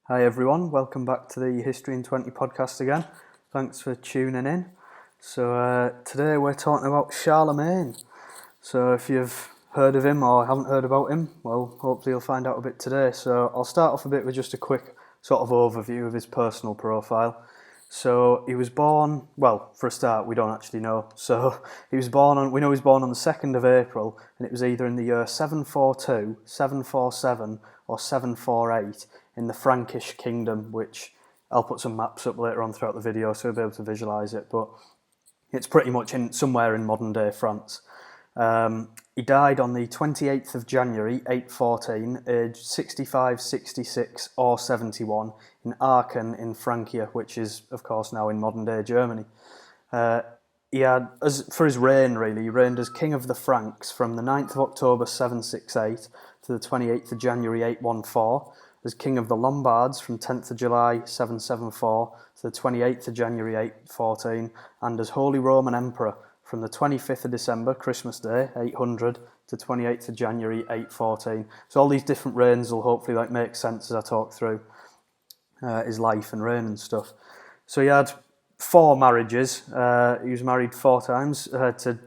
Hi everyone, welcome back to the History in 20 podcast again. Thanks for tuning in. So today we're talking about Charlemagne. So if you've heard of him or haven't heard about him, well, hopefully you'll find out a bit today. So I'll start off a bit with just a quick sort of overview of his personal profile. So he was born, well, for a start, we don't actually know. So we know he was born on the 2nd of April, and it was either in the year 742, 747, or 748 in the Frankish kingdom, which I'll put some maps up later on throughout the video so you'll be able to visualise it, but it's pretty much somewhere in modern day France. He died on the 28th of January 814, aged 65, 66 or 71 in Aachen in Francia, which is of course now in modern day Germany. He reigned as King of the Franks from the 9th of October 768 to the 28th of January 814, as King of the Lombards from 10th of July 774 to the 28th of January 814, and as Holy Roman Emperor from the 25th of December, Christmas Day, 800, to 28th of January 814. So all these different reigns will hopefully make sense as I talk through his life and reign and stuff. So he had 4 marriages. He was married 4 times to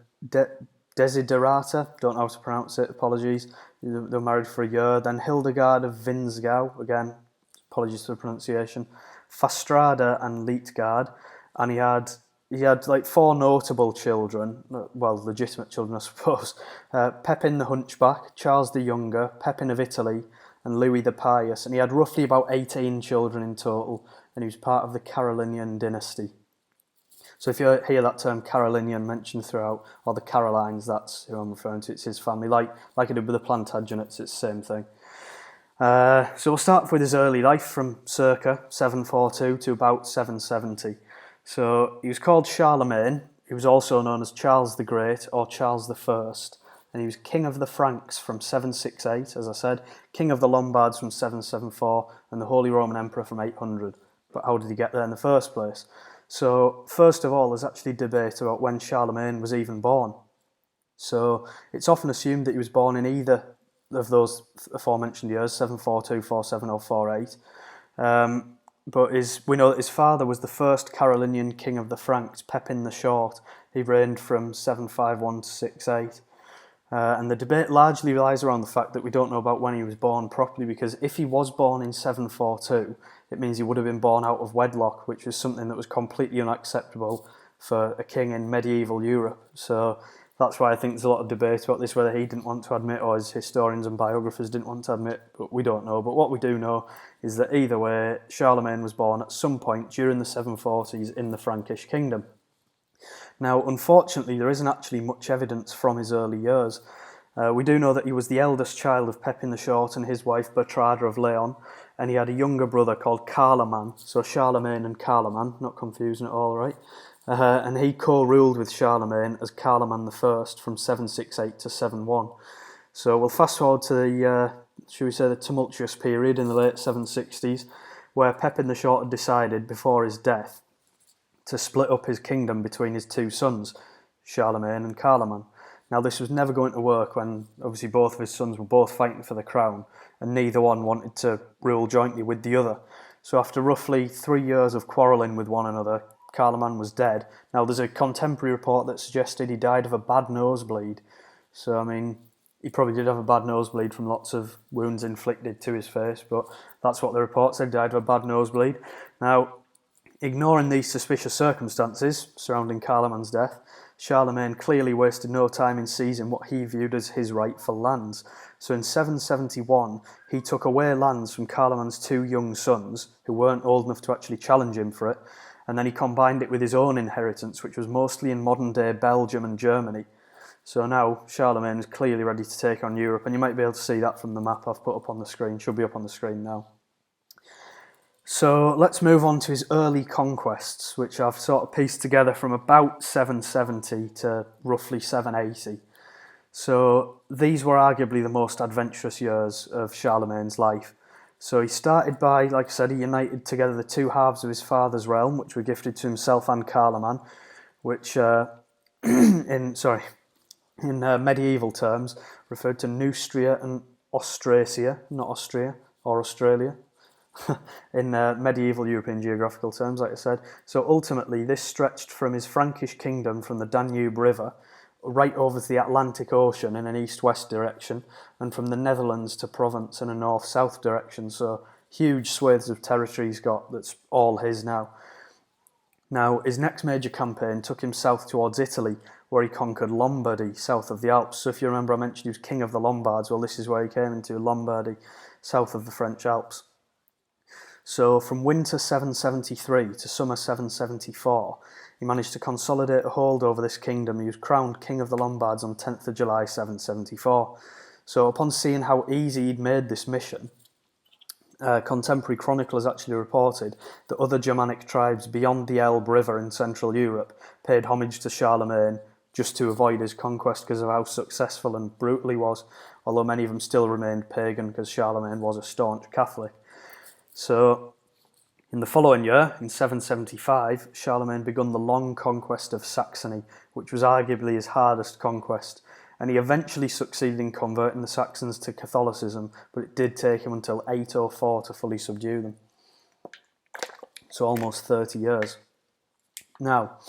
Desiderata, don't know how to pronounce it, apologies. They were married for a year. Then Hildegard of Windsgau, again, apologies for the pronunciation, Fastrada and Lietgard, and he had 4 notable children, well, legitimate children, I suppose. Pepin the Hunchback, Charles the Younger, Pepin of Italy, and Louis the Pious. And he had roughly about 18 children in total, and he was part of the Carolingian dynasty. So if you hear that term Carolingian mentioned throughout, or the Carolines, that's who I'm referring to. It's his family, like I did with the Plantagenets, it's the same thing. So we'll start off with his early life from circa 742 to about 770. So he was called Charlemagne. He was also known as Charles the Great or Charles the First, and he was King of the Franks from 768, as I said, King of the Lombards from 774, and the Holy Roman Emperor from 800. But how did he get there in the first place? So first of all, there's actually debate about when Charlemagne was even born. So it's often assumed that he was born in either of those aforementioned years, 742, 47 or 48. But we know that his father was the first Carolingian king of the Franks, Pepin the Short. He reigned from 751 to 68. And the debate largely relies around the fact that we don't know about when he was born properly, because if he was born in 742, it means he would have been born out of wedlock, which was something that was completely unacceptable for a king in medieval Europe. So that's why I think there's a lot of debate about this, whether he didn't want to admit or his historians and biographers didn't want to admit, but we don't know. But what we do know is that either way, Charlemagne was born at some point during the 740s in the Frankish kingdom. Now, unfortunately, there isn't actually much evidence from his early years. We do know that he was the eldest child of Pepin the Short and his wife Bertrada of Leon, and he had a younger brother called Carloman, so Charlemagne and Carloman, not confusing at all, right? And he co-ruled with Charlemagne as Carloman I from 768 to 71. So we'll fast forward to the tumultuous period in the late 760s, where Pepin the Short had decided before his death to split up his kingdom between his 2 sons, Charlemagne and Carloman. Now, this was never going to work when obviously both of his sons were both fighting for the crown, and neither one wanted to rule jointly with the other. So after roughly 3 years of quarrelling with one another, Carloman was dead. Now, there's a contemporary report that suggested he died of a bad nosebleed. So, I mean, he probably did have a bad nosebleed from lots of wounds inflicted to his face, but that's what the report said, died of a bad nosebleed. Now, ignoring these suspicious circumstances surrounding Carloman's death, Charlemagne clearly wasted no time in seizing what he viewed as his rightful lands. So in 771, he took away lands from Carloman's 2 young sons, who weren't old enough to actually challenge him for it, and then he combined it with his own inheritance, which was mostly in modern-day Belgium and Germany. So now Charlemagne is clearly ready to take on Europe, and you might be able to see that from the map I've put up on the screen. Should be up on the screen now. So let's move on to his early conquests, which I've sort of pieced together from about 770 to roughly 780. So these were arguably the most adventurous years of Charlemagne's life. So he started by, like I said, he united together the 2 halves of his father's realm, which were gifted to himself and Carloman, which in medieval terms referred to Neustria and Austrasia, not Austria or Australia. in medieval European geographical terms, like I said. So ultimately, this stretched from his Frankish kingdom from the Danube River right over to the Atlantic Ocean in an east-west direction, and from the Netherlands to Provence in a north-south direction. So huge swathes of territory he's got that's all his now. Now, his next major campaign took him south towards Italy, where he conquered Lombardy, south of the Alps. So if you remember, I mentioned he was king of the Lombards. Well, this is where he came into, Lombardy, south of the French Alps. So from winter 773 to summer 774, he managed to consolidate a hold over this kingdom. He was crowned king of the Lombards on 10th of July 774. So upon seeing how easy he'd made this mission, contemporary chroniclers actually reported that other Germanic tribes beyond the Elbe River in Central Europe paid homage to Charlemagne just to avoid his conquest because of how successful and brutal he was, although many of them still remained pagan because Charlemagne was a staunch Catholic. So, in the following year, in 775, Charlemagne begun the long conquest of Saxony, which was arguably his hardest conquest, and he eventually succeeded in converting the Saxons to Catholicism, but it did take him until 804 to fully subdue them. So almost 30 years. Now,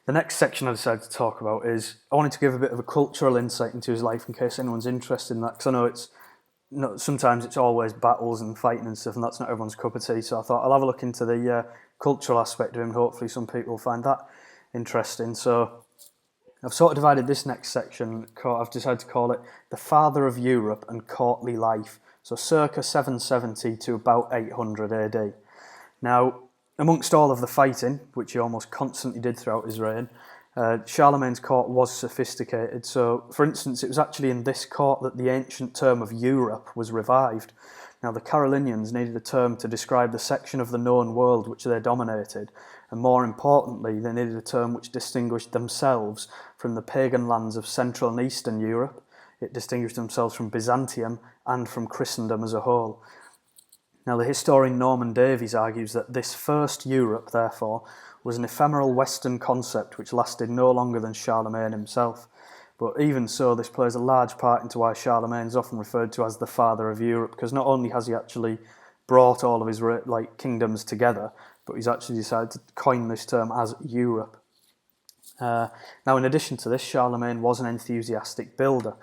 the next section I decided to talk about is, I wanted to give a bit of a cultural insight into his life in case anyone's interested in that, because I know sometimes it's always battles and fighting and stuff, and that's not everyone's cup of tea, so I thought I'll have a look into the cultural aspect of him. Hopefully some people will find that interesting. So I've sort of divided this next section, I've decided to call it The Father of Europe and Courtly Life, so circa 770 to about 800 AD. Now, amongst all of the fighting, which he almost constantly did throughout his reign, Charlemagne's court was sophisticated. So, for instance, it was actually in this court that the ancient term of Europe was revived. Now, the Carolingians needed a term to describe the section of the known world which they dominated, and more importantly, they needed a term which distinguished themselves from the pagan lands of Central and Eastern Europe. It distinguished themselves from Byzantium and from Christendom as a whole. Now, the historian Norman Davies argues that this first Europe, therefore, was an ephemeral Western concept which lasted no longer than Charlemagne himself. But even so, this plays a large part into why Charlemagne is often referred to as the father of Europe, because not only has he actually brought all of his kingdoms together, but he's actually decided to coin this term as Europe. Now, in addition to this, Charlemagne was an enthusiastic builder.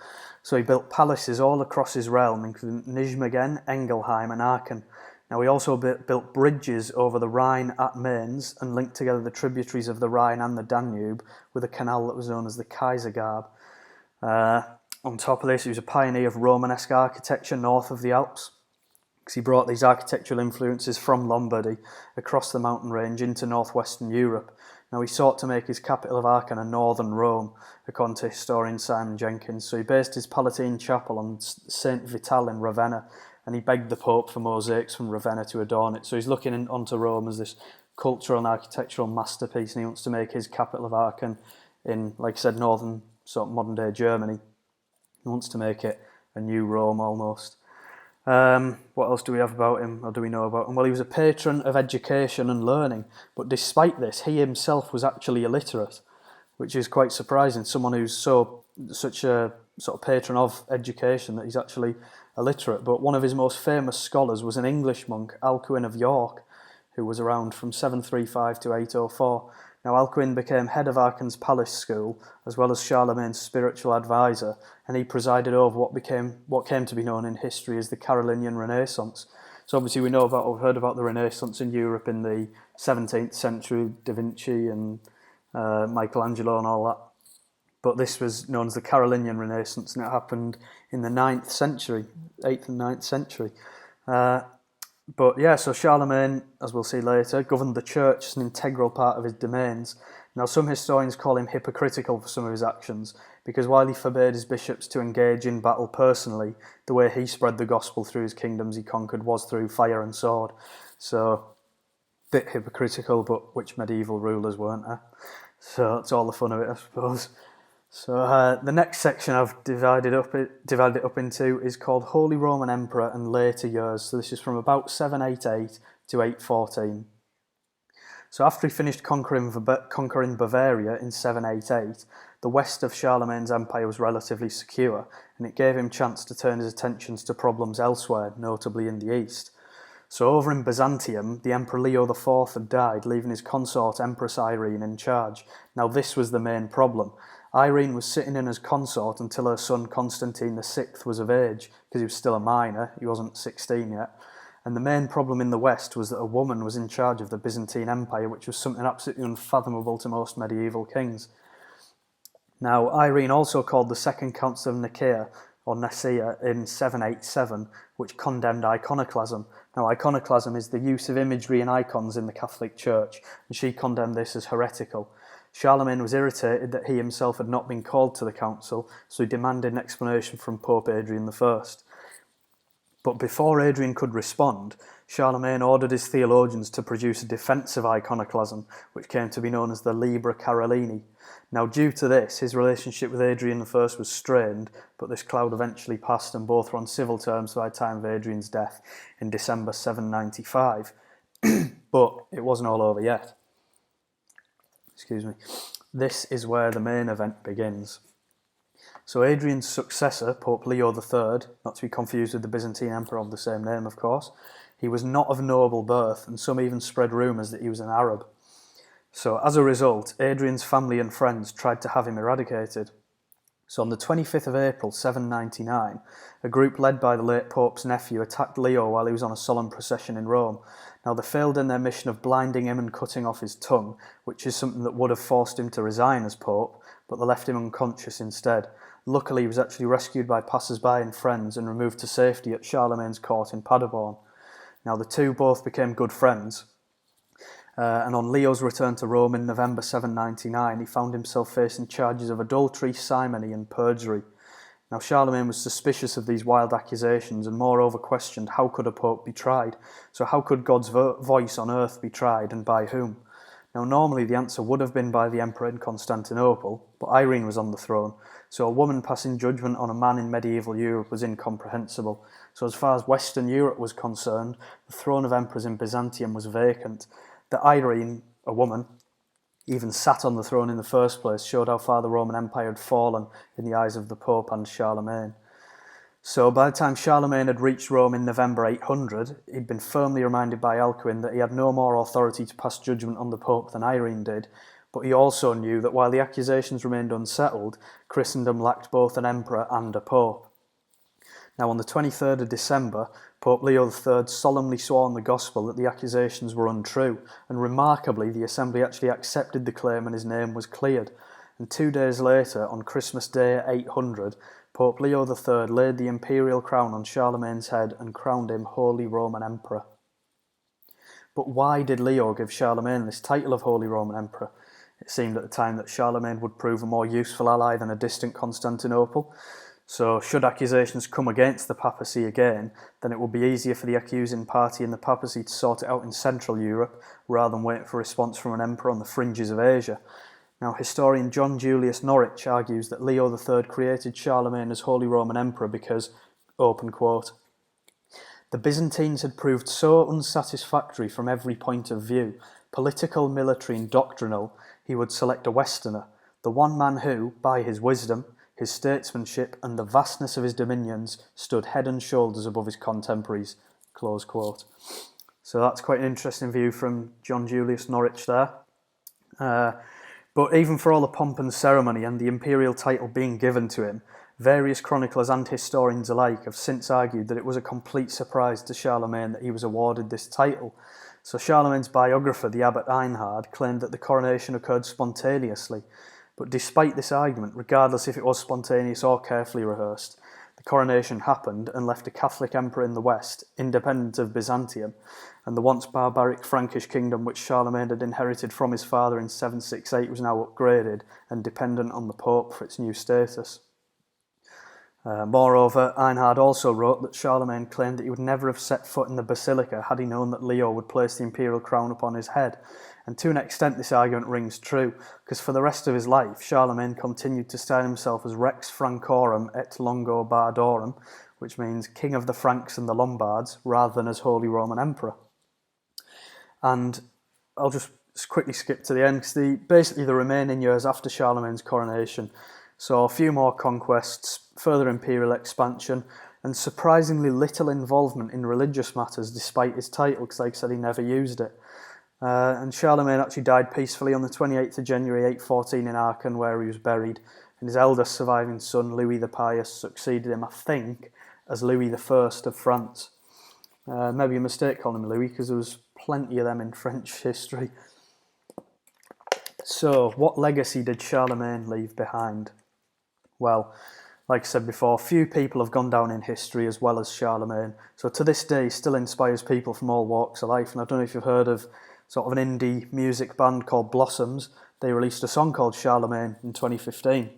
So he built palaces all across his realm, including Nijmegen, Engelheim and Aachen. Now, he also built bridges over the Rhine at Mainz and linked together the tributaries of the Rhine and the Danube with a canal that was known as the Kaisergarb. On top of this, he was a pioneer of Romanesque architecture north of the Alps, because he brought these architectural influences from Lombardy across the mountain range into northwestern Europe. Now, he sought to make his capital of Aachen a northern Rome, according to historian Simon Jenkins. So he based his Palatine Chapel on St. Vital in Ravenna, and he begged the Pope for mosaics from Ravenna to adorn it. So he's looking onto Rome as this cultural and architectural masterpiece, and he wants to make his capital of Aachen in, like I said, northern sort of modern-day Germany. He wants to make it a new Rome almost. What else do we have about him, or do we know about him? Well, he was a patron of education and learning, but despite this, he himself was actually illiterate, which is quite surprising. Someone who's such a sort of patron of education, that he's actually illiterate. But one of his most famous scholars was an English monk, Alcuin of York, who was around from 735 to 804. Now, Alcuin became head of Aachen's palace school, as well as Charlemagne's spiritual advisor, and he presided over what came to be known in history as the Carolingian Renaissance. So obviously we've heard about the Renaissance in Europe in the 17th century, Da Vinci and Michelangelo and all that. But this was known as the Carolingian Renaissance, and it happened in the 9th century, 8th and 9th century. But yeah, so Charlemagne, as we'll see later, governed the church as an integral part of his domains. Now, some historians call him hypocritical for some of his actions, because while he forbade his bishops to engage in battle personally, the way he spread the gospel through his kingdoms he conquered was through fire and sword. So, a bit hypocritical, but which medieval rulers weren't there? So that's all the fun of it, I suppose. So the next section I've divided it up into is called Holy Roman Emperor and Later Years. So this is from about 788 to 814. So after he finished conquering Bavaria in 788, the west of Charlemagne's empire was relatively secure, and it gave him chance to turn his attentions to problems elsewhere, notably in the east. So over in Byzantium, the Emperor Leo IV had died, leaving his consort Empress Irene in charge. Now this was the main problem. Irene was sitting in as consort until her son Constantine VI was of age, because he was still a minor, he wasn't 16 yet. And the main problem in the West was that a woman was in charge of the Byzantine Empire, which was something absolutely unfathomable to most medieval kings. Now, Irene also called the Second Council of Nicaea, or Nicaea, in 787, which condemned iconoclasm. Now, iconoclasm is the use of imagery and icons in the Catholic Church, and she condemned this as heretical. Charlemagne was irritated that he himself had not been called to the council, so he demanded an explanation from Pope Adrian I. But before Adrian could respond, Charlemagne ordered his theologians to produce a defence of iconoclasm, which came to be known as the Liber Carolini. Now, due to this, his relationship with Adrian I was strained, but this cloud eventually passed and both were on civil terms by the time of Adrian's death in December 795. But it wasn't all over yet. Excuse me. This is where the main event begins. So Adrian's successor, Pope Leo III, not to be confused with the Byzantine emperor of the same name, of course, he was not of noble birth, and some even spread rumours that he was an Arab. So as a result, Adrian's family and friends tried to have him eradicated. So on the 25th of April 799, a group led by the late Pope's nephew attacked Leo while he was on a solemn procession in Rome. Now they failed in their mission of blinding him and cutting off his tongue, which is something that would have forced him to resign as Pope, but they left him unconscious instead. Luckily, he was actually rescued by passers-by and friends and removed to safety at Charlemagne's court in Paderborn. Now, the two both became good friends, and on Leo's return to Rome in November 799, he found himself facing charges of adultery, simony, and perjury. Now, Charlemagne was suspicious of these wild accusations and moreover questioned how could a pope be tried? So how could God's voice on earth be tried, and by whom? Now, normally the answer would have been by the emperor in Constantinople, but Irene was on the throne, so a woman passing judgment on a man in medieval Europe was incomprehensible. So as far as Western Europe was concerned, the throne of emperors in Byzantium was vacant. That Irene, a woman, even sat on the throne in the first place showed how far the Roman Empire had fallen in the eyes of the Pope and Charlemagne. So by the time Charlemagne had reached Rome in November 800, he'd been firmly reminded by Alcuin that he had no more authority to pass judgment on the Pope than Irene did, but he also knew that while the accusations remained unsettled, Christendom lacked both an emperor and a pope. Now on the 23rd of December, Pope Leo III solemnly swore on the Gospel that the accusations were untrue, and remarkably the Assembly actually accepted the claim and his name was cleared. And 2 days later, on Christmas Day 800, Pope Leo III laid the imperial crown on Charlemagne's head and crowned him Holy Roman Emperor. But why did Leo give Charlemagne this title of Holy Roman Emperor? It seemed at the time that Charlemagne would prove a more useful ally than a distant Constantinople. So should accusations come against the papacy again, then it would be easier for the accusing party and the papacy to sort it out in Central Europe rather than wait for a response from an emperor on the fringes of Asia. Now, historian John Julius Norwich argues that Leo III created Charlemagne as Holy Roman Emperor because, open quote, the Byzantines had proved so unsatisfactory from every point of view, political, military and doctrinal, he would select a Westerner, the one man who, by his wisdom, his statesmanship and the vastness of his dominions stood head and shoulders above his contemporaries, close quote. So that's quite an interesting view from John Julius Norwich there. But even for all the pomp and ceremony and the imperial title being given to him, various chroniclers and historians alike have since argued that it was a complete surprise to Charlemagne that he was awarded this title. So Charlemagne's biographer, the abbot Einhard, claimed that the coronation occurred spontaneously. But despite this argument, regardless if it was spontaneous or carefully rehearsed, the coronation happened and left a Catholic emperor in the West, independent of Byzantium, and the once barbaric Frankish kingdom which Charlemagne had inherited from his father in 768 was now upgraded and dependent on the Pope for its new status. Moreover, Einhard also wrote that Charlemagne claimed that he would never have set foot in the basilica had he known that Leo would place the imperial crown upon his head. And to an extent this argument rings true, because for the rest of his life, Charlemagne continued to style himself as Rex Francorum et Longobardorum, which means King of the Franks and the Lombards, rather than as Holy Roman Emperor. And I'll just quickly skip to the end, because basically the remaining years after Charlemagne's coronation saw a few more conquests, further imperial expansion, and surprisingly little involvement in religious matters despite his title, because like I said, he never used it. And Charlemagne actually died peacefully on the 28th of January 814 in Aachen, where he was buried, and his eldest surviving son, Louis the Pious, succeeded him, I think, as Louis the First of France. Maybe a mistake calling him Louis, because there was plenty of them in French history. So, what legacy did Charlemagne leave behind? Well, like I said before, few people have gone down in history as well as Charlemagne. So to this day, he still inspires people from all walks of life. And I don't know if you've heard of sort of an indie music band called Blossoms. They released a song called Charlemagne in 2015,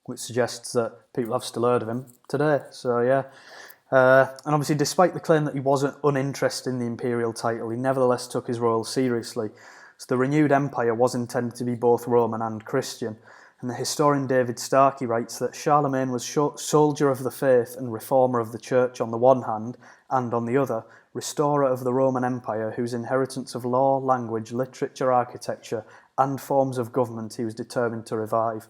which suggests that people have still heard of him today. So yeah. And obviously, despite the claim that he wasn't uninterested in the imperial title, he nevertheless took his role seriously. So the renewed empire was intended to be both Roman and Christian. And the historian David Starkey writes that Charlemagne was soldier of the faith and reformer of the church on the one hand, and on the other, restorer of the Roman Empire, whose inheritance of law, language, literature, architecture, and forms of government he was determined to revive.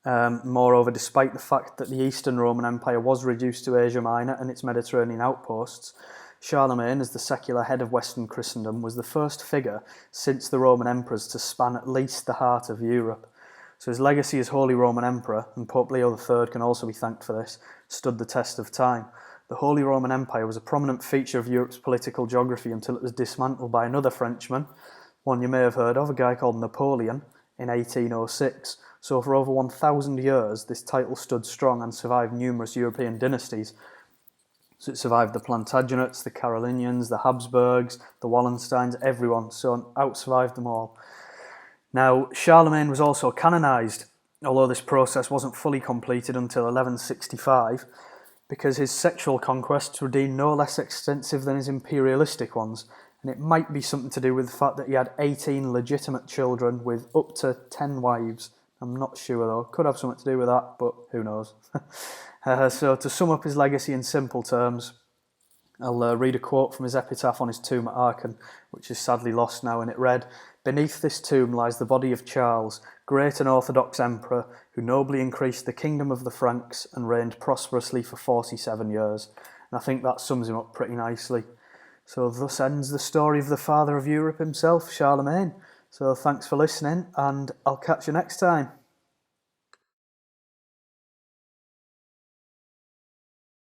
Moreover, despite the fact that the Eastern Roman Empire was reduced to Asia Minor and its Mediterranean outposts, Charlemagne, as the secular head of Western Christendom, was the first figure since the Roman emperors to span at least the heart of Europe. So his legacy as Holy Roman Emperor, and Pope Leo III can also be thanked for this, stood the test of time. The Holy Roman Empire was a prominent feature of Europe's political geography until it was dismantled by another Frenchman, one you may have heard of, a guy called Napoleon, in 1806. So for over 1,000 years, this title stood strong and survived numerous European dynasties. So it survived the Plantagenets, the Carolingians, the Habsburgs, the Wallensteins, everyone, so it outsurvived them all. Now, Charlemagne was also canonised, although this process wasn't fully completed until 1165, because his sexual conquests were deemed no less extensive than his imperialistic ones, and it might be something to do with the fact that he had 18 legitimate children with up to 10 wives. I'm not sure though, could have something to do with that, but who knows. So to sum up his legacy in simple terms, I'll read a quote from his epitaph on his tomb at Aachen, which is sadly lost now, and it read, "Beneath this tomb lies the body of Charles, great and orthodox emperor, who nobly increased the kingdom of the Franks and reigned prosperously for 47 years. And I think that sums him up pretty nicely. So thus ends the story of the father of Europe himself, Charlemagne. So thanks for listening, and I'll catch you next time.